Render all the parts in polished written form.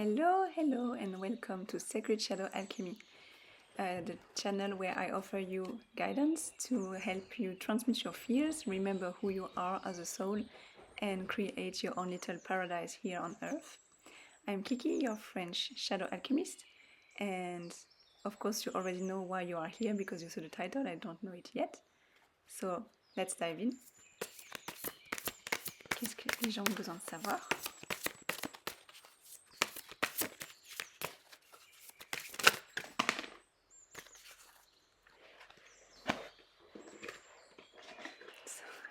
Hello, and welcome to Sacred Shadow Alchemy, the channel where I offer you guidance to help you transmute your fears, remember who you are as a soul, and create your own little paradise here on Earth. I'm Kiki, your French shadow alchemist, and of course, you already know why you are here because you saw the title. I don't know it yet. So let's dive in. Qu'est-ce que les gens ont besoin de savoir?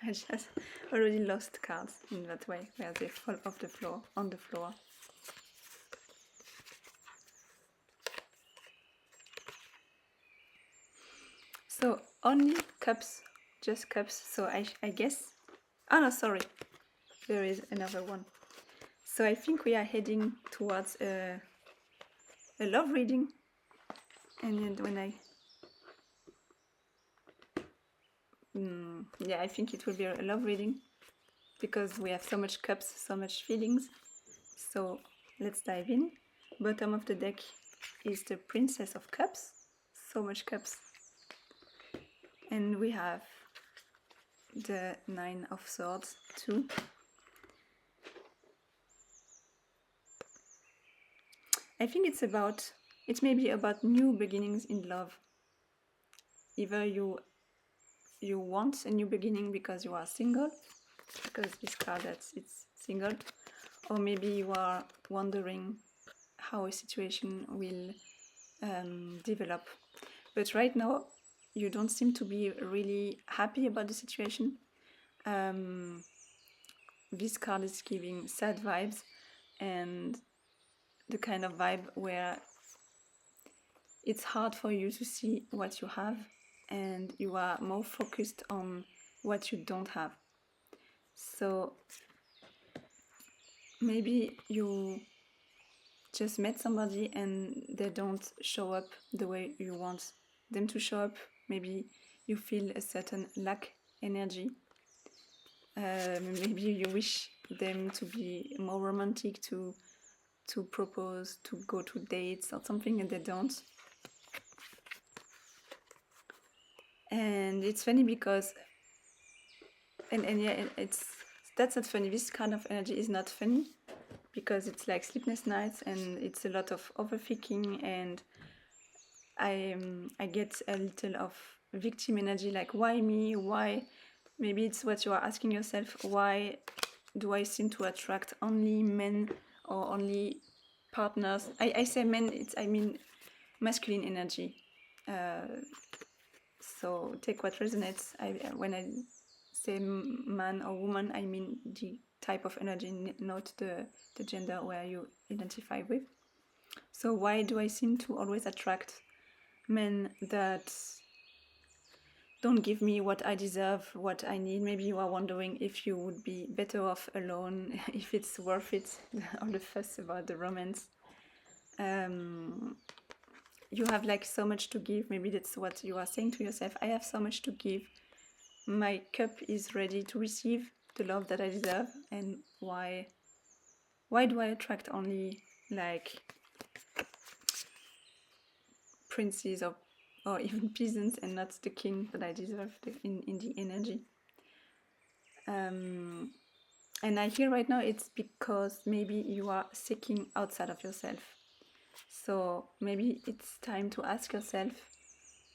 I just already lost cards in that way, where they fall off the floor, on the floor. So only cups, just cups. So I guess, oh no, sorry, there is another one. So I think we are heading towards a love reading, and when I think it will be a love reading because we have so much cups, so much feelings. So let's dive in. Bottom of the deck is the Princess of Cups, so much cups. And we have the Nine of Swords too. I think it may be about new beginnings in love. Either you want a new beginning because you are single, because this card it's single, or maybe you are wondering how a situation will develop. But right now, you don't seem to be really happy about the situation. This card is giving sad vibes and the kind of vibe where it's hard for you to see what you have and you are more focused on what you don't have. So maybe you just met somebody and they don't show up the way you want them to show up. Maybe you feel a certain lack energy. Maybe you wish them to be more romantic, to propose, to go to dates or something, and they don't. And it's funny because, that's not funny. This kind of energy is not funny because it's like sleepless nights and it's a lot of overthinking, and I get a little of victim energy, like why me? Why? Maybe it's what you are asking yourself. Why do I seem to attract only men or only partners? I say men, I mean masculine energy. So take what resonates. When I say man or woman, I mean the type of energy, not the gender where you identify with. So why do I seem to always attract men that don't give me what I deserve, what I need? Maybe you are wondering if you would be better off alone, if it's worth it, all the fuss about the romance. You have like so much to give. Maybe that's what you are saying to yourself. I have so much to give. My cup is ready to receive the love that I deserve. And why do I attract only like princes or even peasants and not the king that I deserve in the energy? And I hear right now it's because maybe you are seeking outside of yourself. So maybe it's time to ask yourself,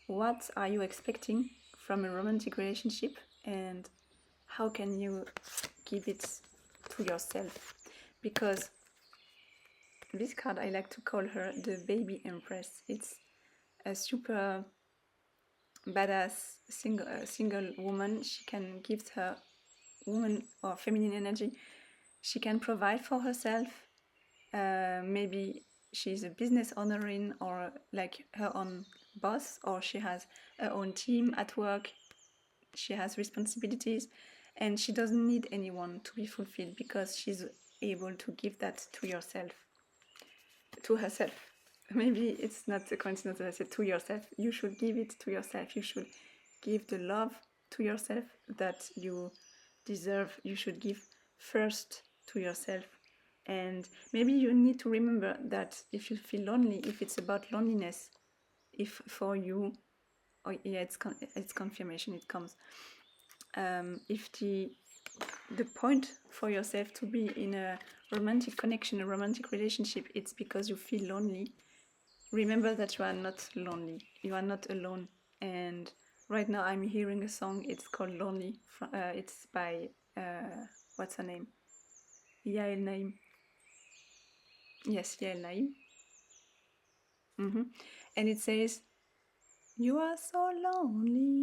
what are you expecting from a romantic relationship and how can you give it to yourself? Because this card, I like to call her the baby empress. It's a super badass single woman. She can give her woman or feminine energy. She can provide for herself. Maybe she's a business owner or like her own boss, or she has her own team at work. She has responsibilities and she doesn't need anyone to be fulfilled because she's able to give that to herself. Maybe it's not a coincidence that I said to yourself. You should give it to yourself. You should give the love to yourself that you deserve. You should give first to yourself And maybe you need to remember that if you feel lonely, if it's about loneliness, if for you, oh yeah, it's confirmation, it comes. If the point for yourself to be in a romantic connection, a romantic relationship, it's because you feel lonely. Remember that you are not lonely. You are not alone. And right now I'm hearing a song. It's called Lonely. It's by what's her name? Yael Naim. Yes, Yael Naim. And it says, "You are so lonely,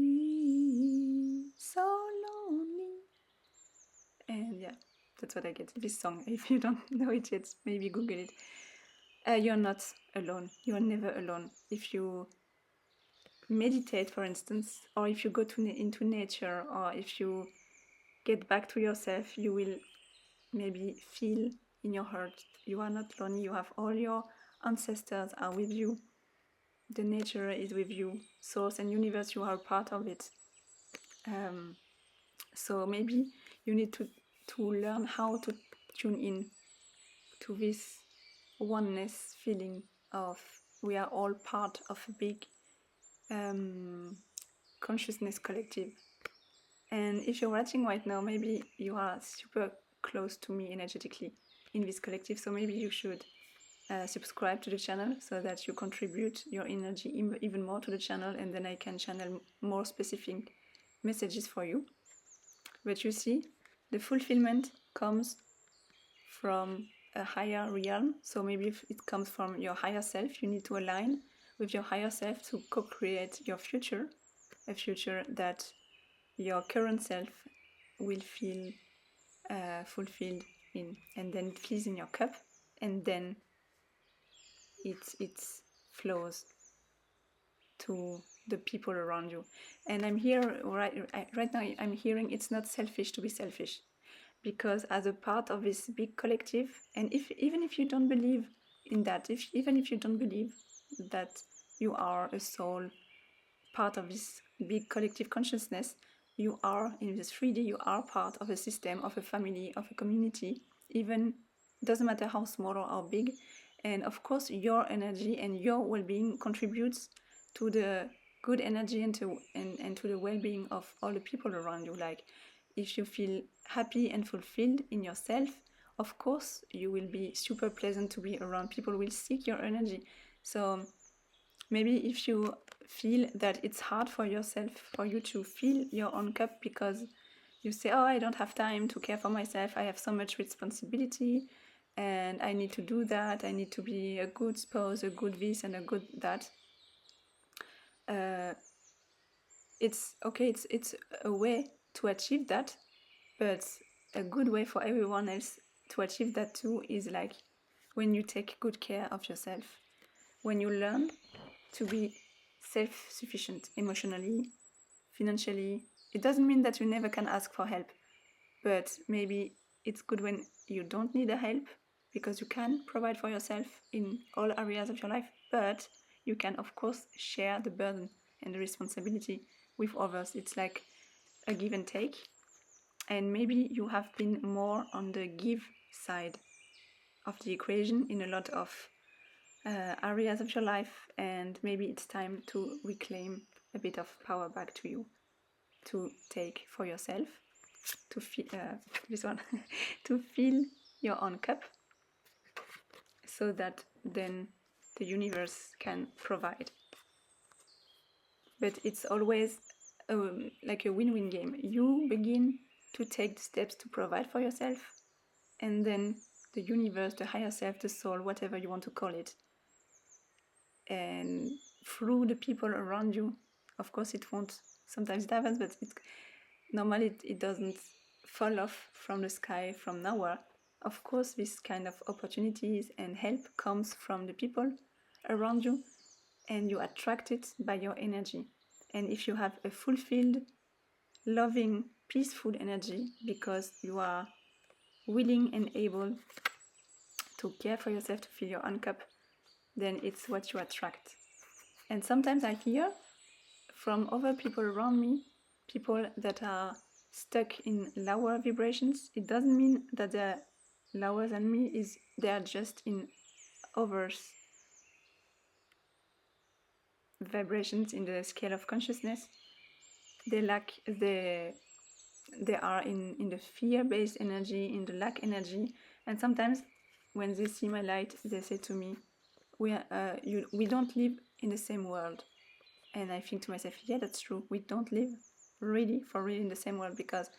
so lonely." And yeah, that's what I get. This song. If you don't know it yet, maybe Google it. You're not alone. You're never alone. If you meditate, for instance, or if you go into nature, or if you get back to yourself, you will maybe feel in your heart you are not lonely. You have all your ancestors are with you. The nature is with you. Source and universe, you are part of it. So maybe you need to learn how to tune in to this oneness feeling of we are all part of a big consciousness collective. And if you're watching right now, maybe you are super close to me energetically in this collective, so maybe you should subscribe to the channel so that you contribute your energy even more to the channel, and then I can channel more specific messages for you. But you see, the fulfillment comes from a higher realm. So maybe if it comes from your higher self, you need to align with your higher self to co-create your future, a future that your current self will feel fulfilled in, and then it fills in your cup, and then it flows to the people around you. And I'm here right now, I'm hearing it's not selfish to be selfish, because as a part of this big collective, and even if you don't believe in that, even if you don't believe that you are a soul part of this big collective consciousness, you are in this 3D, you are part of a system, of a family, of a community, even doesn't matter how small or how big. And of course your energy and your well-being contributes to the good energy and to the well-being of all the people around you. Like, if you feel happy and fulfilled in yourself, of course you will be super pleasant to be around. People will seek your energy. So maybe if you feel that it's hard for yourself, for you to fill your own cup, because you say, oh, I don't have time to care for myself, I have so much responsibility and I need to do that, I need to be a good spouse, a good this and a good that. It's okay, it's a way to achieve that, but a good way for everyone else to achieve that too is like when you take good care of yourself, when you learn to be self-sufficient emotionally, financially. It doesn't mean that you never can ask for help, but maybe it's good when you don't need a help, because you can provide for yourself in all areas of your life, but you can of course share the burden and the responsibility with others. It's like a give and take, and maybe you have been more on the give side of the equation in a lot of areas of your life, and maybe it's time to reclaim a bit of power back to you, to take for yourself, to feel this one to fill your own cup, so that then the universe can provide. But it's always like a win-win game. You begin to take the steps to provide for yourself, and then the universe, the higher self, the soul, whatever you want to call it, and through the people around you, of course it won't, sometimes it happens, but normally it doesn't fall off from the sky from nowhere. Of course this kind of opportunities and help comes from the people around you, and you attract it by your energy. And if you have a fulfilled, loving, peaceful energy, because you are willing and able to care for yourself, to fill your own cup, then it's what you attract. And sometimes I hear from other people around me, people that are stuck in lower vibrations. It doesn't mean that they're lower than me is they are just in others vibrations in the scale of consciousness. They lack they are in the fear-based energy, in the lack energy, and sometimes when they see my light, they say to me, we don't live in the same world. And I think to myself, yeah, that's true. We don't live really for real in the same world, because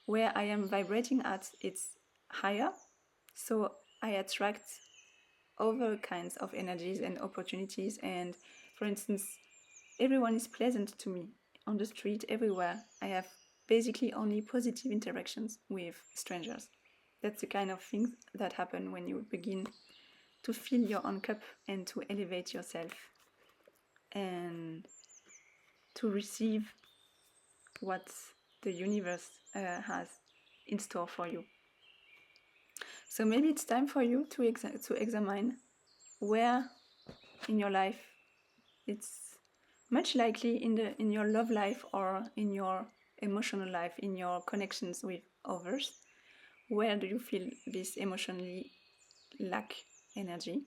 where I am vibrating at, it's higher. So I attract other kinds of energies and opportunities. And for instance, everyone is pleasant to me on the street, everywhere. I have basically only positive interactions with strangers. That's the kind of things that happen when you begin to fill your own cup and to elevate yourself and to receive what the universe has in store for you. So maybe it's time for you to examine where in your life it's much likely in your love life or in your emotional life, in your connections with others. Where do you feel this emotionally lack energy?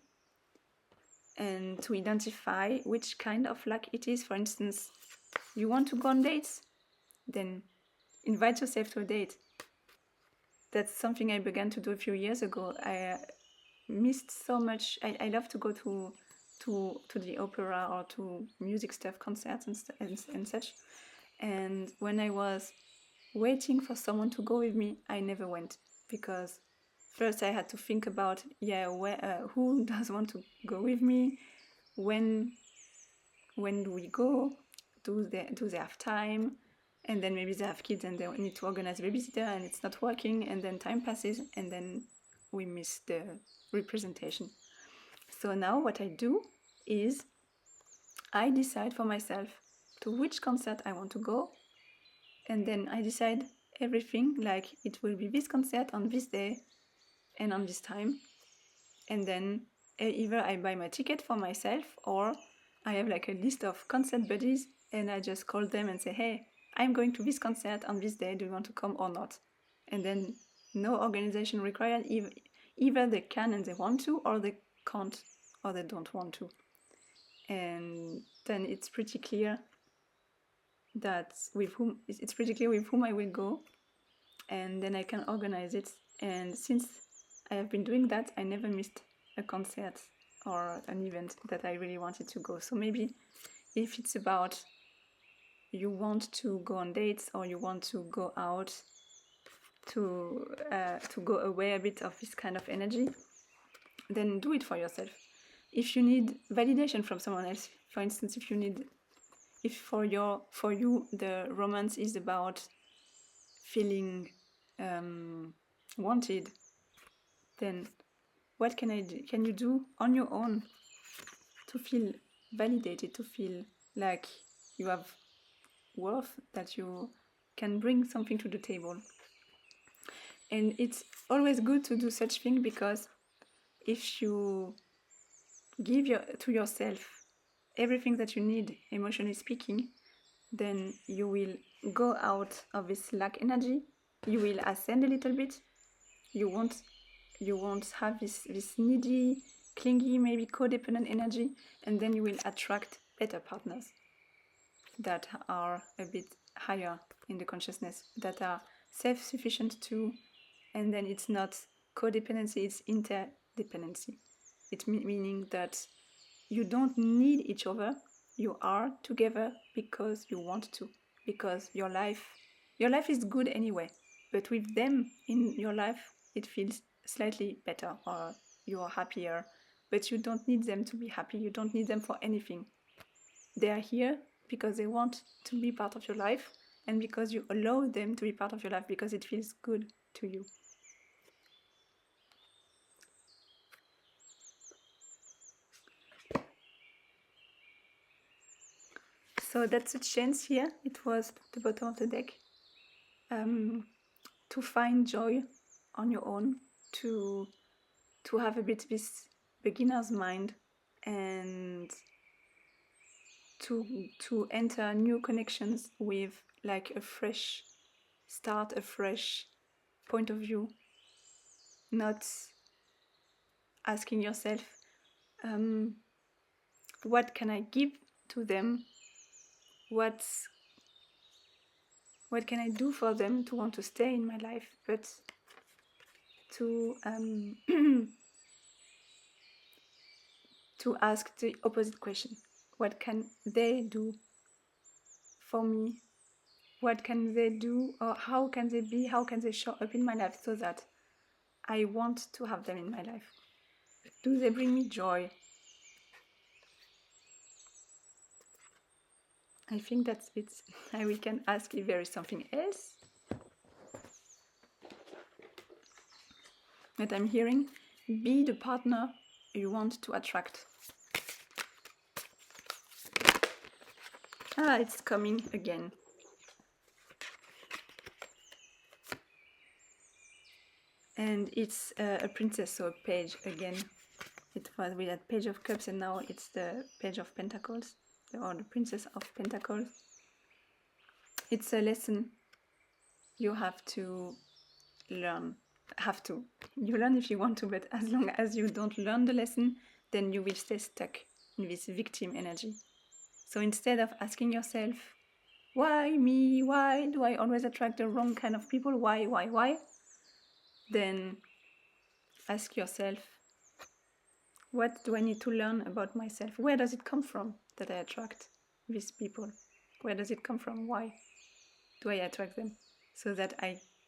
And to identify which kind of lack it is. For instance, you want to go on dates? Then invite yourself to a date. That's something I began to do a few years ago. I missed so much. I love to go to the opera or to music stuff, concerts and such. And when I was waiting for someone to go with me, I never went, because first I had to think about who does want to go with me, when do we go, do they have time, and then maybe they have kids and they need to organize a babysitter and it's not working, and then time passes and then we miss the representation. So now what I do is I decide for myself to which concert I want to go, and then I decide everything, like it will be this concert on this day and on this time, and then either I buy my ticket for myself or I have like a list of concert buddies and I just call them and say, hey, I'm going to this concert on this day, do you want to come or not? And then no organization required. Either they can and they want to, or they can't or they don't want to. And then it's pretty clear with whom I will go, and then I can organize it. And since I have been doing that, I never missed a concert or an event that I really wanted to go. So maybe if it's about you want to go on dates or you want to go out to go away a bit of this kind of energy, then do it for yourself. If you need validation from someone else, for instance, if for you the romance is about feeling wanted, then what can you do on your own to feel validated, to feel like you have worth, that you can bring something to the table? And it's always good to do such thing, because if you give to yourself everything that you need, emotionally speaking, then you will go out of this lack energy, you will ascend a little bit, you won't have this needy, clingy, maybe codependent energy, and then you will attract better partners that are a bit higher in the consciousness, that are self-sufficient too. And then it's not codependency, it's interdependency. It's meaning that you don't need each other, you are together because you want to, because your life is good anyway, but with them in your life it feels slightly better, or you are happier, but you don't need them to be happy, you don't need them for anything. They are here because they want to be part of your life, and because you allow them to be part of your life, because it feels good to you. So that's a chance here. It was the bottom of the deck. To find joy on your own, to have a bit this beginner's mind, and to enter new connections with like a fresh start, a fresh point of view, not asking yourself, what can I give to them? What can I do for them to want to stay in my life? But to to ask the opposite question: what can they do for me? What can they do, or how can they be? How can they show up in my life so that I want to have them in my life? Do they bring me joy? I think that's it. We can ask if there is something else that I'm hearing. Be the partner you want to attract. It's coming again. And it's a princess, so a page again. It was with that Page of Cups, and now it's the Page of Pentacles, or the Princess of Pentacles. It's a lesson you have to learn. You learn if you want to, but as long as you don't learn the lesson, then you will stay stuck in this victim energy. So instead of asking yourself, why me? Why do I always attract the wrong kind of people? Why? Then ask yourself, what do I need to learn about myself? Where does it come from that I attract these people? Where does it come from? Why do I attract them? So that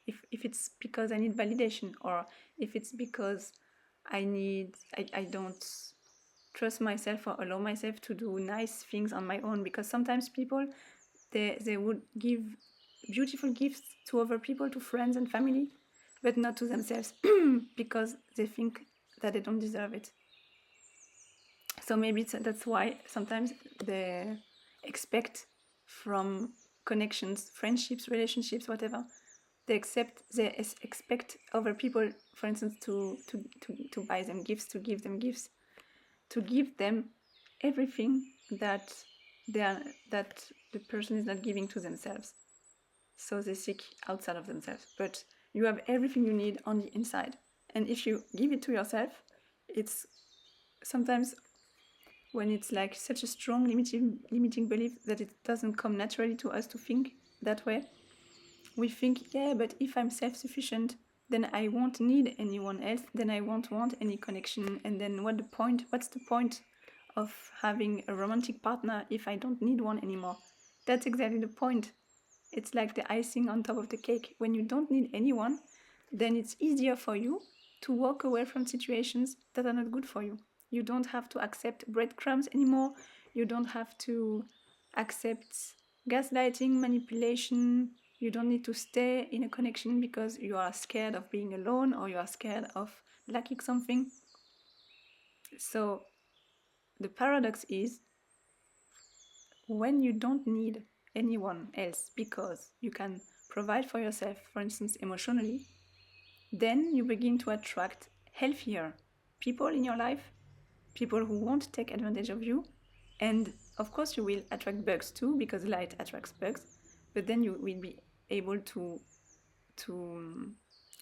if it's because I need validation, or if it's because I don't trust myself or allow myself to do nice things on my own, because sometimes people, they would give beautiful gifts to other people, to friends and family, but not to themselves because they think that they don't deserve it. So maybe that's why sometimes they expect from connections, friendships, relationships, whatever, they expect other people, for instance, to buy them gifts, to give them gifts, to give them everything that the person is not giving to themselves. So they seek outside of themselves. But you have everything you need on the inside. And if you give it to yourself, it's sometimes when it's like such a strong limiting belief that it doesn't come naturally to us to think that way. We think, yeah, but if I'm self-sufficient, then I won't need anyone else, then I won't want any connection, and then what's the point of having a romantic partner if I don't need one anymore? That's exactly the point. It's like the icing on top of the cake. When you don't need anyone, then it's easier for you to walk away from situations that are not good for you. You don't have to accept breadcrumbs anymore. You don't have to accept gaslighting, manipulation. You don't need to stay in a connection because you are scared of being alone, or you are scared of lacking something. So the paradox is, when you don't need anyone else because you can provide for yourself, for instance, emotionally, then you begin to attract healthier people in your life, people who won't take advantage of you. And of course you will attract bugs too, because light attracts bugs, but then you will be able to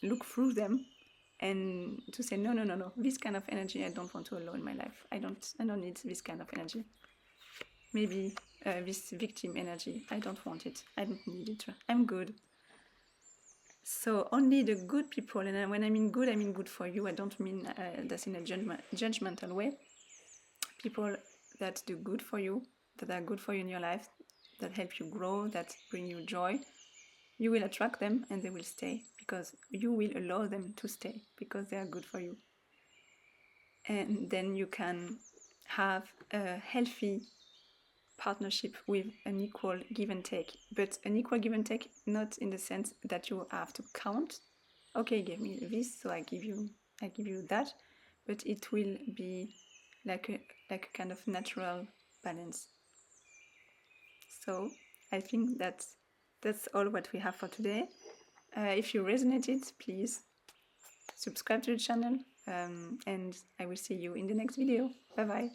look through them and to say, no, this kind of energy I don't want to allow in my life. I don't need this kind of energy. Maybe this victim energy, I don't want it. I don't need it. I'm good. So only the good people, and when I mean good for you. I don't mean that's in a judgmental way. People that do good for you, that are good for you in your life, that help you grow, that bring you joy, you will attract them and they will stay, because you will allow them to stay, because they are good for you. And then you can have a healthy partnership with an equal give and take, but an equal give and take, not in the sense that you have to count. Okay, give me this, so I give you that, but it will be like a kind of natural balance. So I think that's all what we have for today. If you resonated, please subscribe to the channel, and I will see you in the next video. Bye bye.